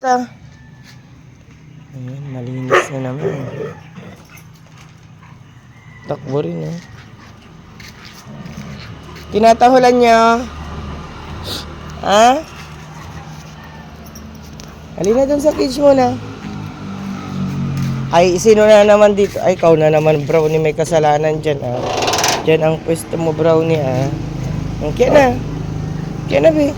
Ayan, malinis na naman. Takbo rin eh. Tinatahulan nyo? Ha? Halina dun sa cage mo na. Ay, sino na naman dito? Ay, ikaw na naman, Brownie. May kasalanan dyan, ah. Dyan ang pwesto mo, Brownie, ah. Kaya na. Kaya na, be.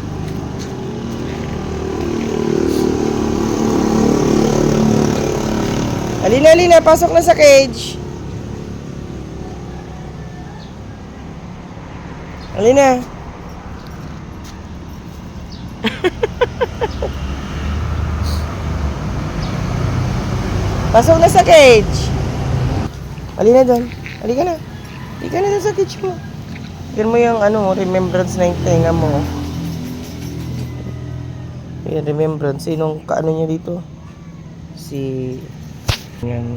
Halina. Pasok na sa cage. Halina. Pasok na sa cage. Halina doon. Halika na. Halika na doon sa cage mo. Tignan mo yung remembrance na yung tenga mo. Yung remembrance. Sinong kaano niya dito? Si... Yan.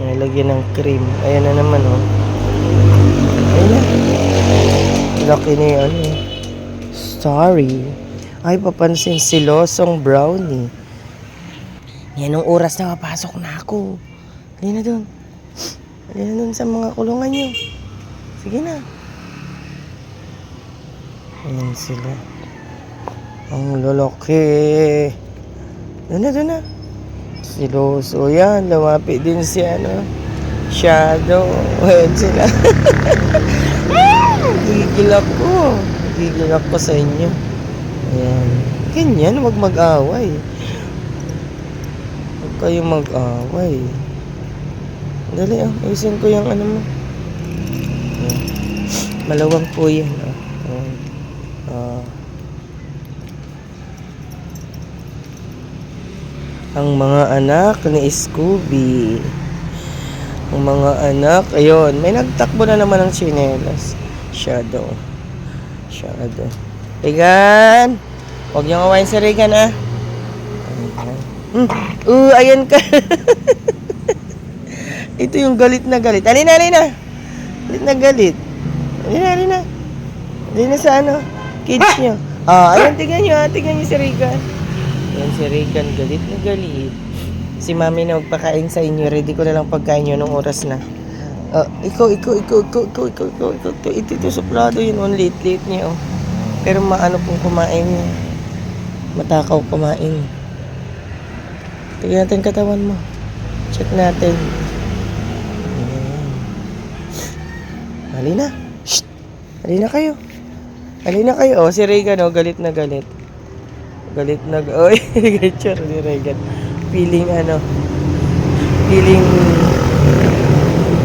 Nilagyan ng cream. Ayan na naman, oh. Ayan na. Laki na yun, Sorry. Ay, papansin silosong Brownie. Yan ang oras na mapasok na ako. Halina dun. Halina dun sa mga kulungan nyo. Sige na. Ayan sila. Ang lalaki. Doon na. Siloso yan. Lumapit din si Shadow. Ayan sila. Gigil ako sa inyo. Ayan. Ganyan, wag mag-away. Huwag kayong mag-away. Dali, ayusin ko yung mo. Ayan. Malawang po yan, ang mga anak ni Scooby. Ang mga anak, ayun, may nagtakbo na naman ng tsinelas. Shadow. Regan! Huwag niyong awayin si Regan, ah. Ayan ka. Ito yung galit na galit. Halina. Galit na galit. Halina. Halina sa kids niyo. Ayan, tingnan niyo si Regan. Ayan si Regan, galit na galit. Si mami na magpakain sa inyo. Ready ko na lang pagkain nyo nung oras na. Ikaw. Ito suplado yun. Late niya, Pero maano pong kumain niya. Matakaw kumain. Tignan natin katawan mo. Check natin. Halina. Shh! Halina kayo. Si Regan, galit na galit. Oy, gachar ni Regan. Feeling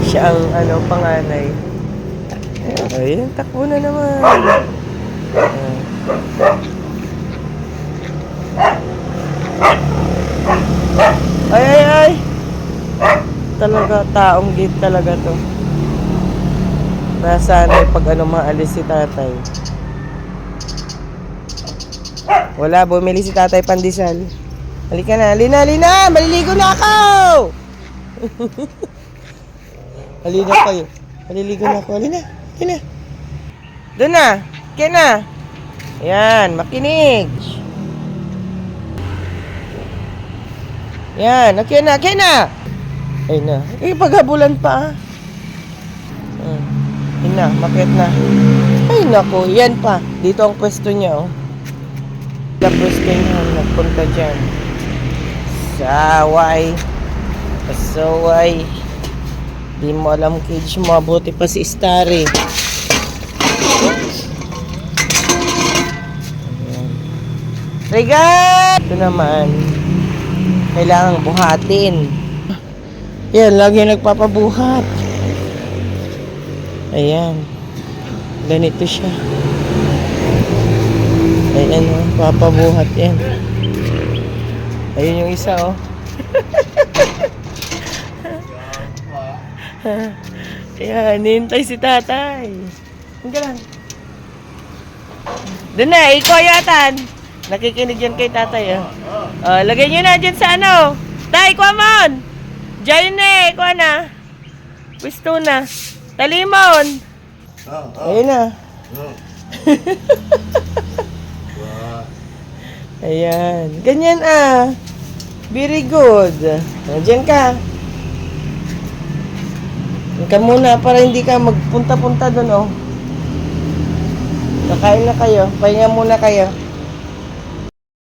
siya ang panganay. Ayun, takbo na naman. Ay. Talaga, taong gate talaga to. Nasanay pag maalis si tatay. Wala, bumili si tatay pandesal. Halika na, halina! Maliligo na ako! Halina kayo. Maliligo na ako. Halina. Doon na. Kaya na. Yan, makinig. Yan, kaya na. Ay na. Paghabulan pa, Yan na, makiat na. Ay nako, yan pa. Dito ang pwesto niya, Tapos niya, nagpunta dyan. Saway. Di mo alam cage mo. Buti pa si Starry. Regan! Ito naman. Kailangang buhatin. Yan, lagi nagpapabuhat. Ayan. Ganito siya. Ayan, papabuhat yan. Ayun yung isa, Ayan, nintay si tatay. Hindi lang. Doon na, ikoyatan. Nakikinig yan kay tatay, lagay nyo na dyan sa Tay, kuamon! Diyan kuha na. Pwisto na. Talimon. Ayun na. Ayan. Ganyan ah. Very good. Nandiyan ka. Diyan ka muna para hindi ka magpunta-punta doon oh. Nakain na kayo. Pahinga muna kayo.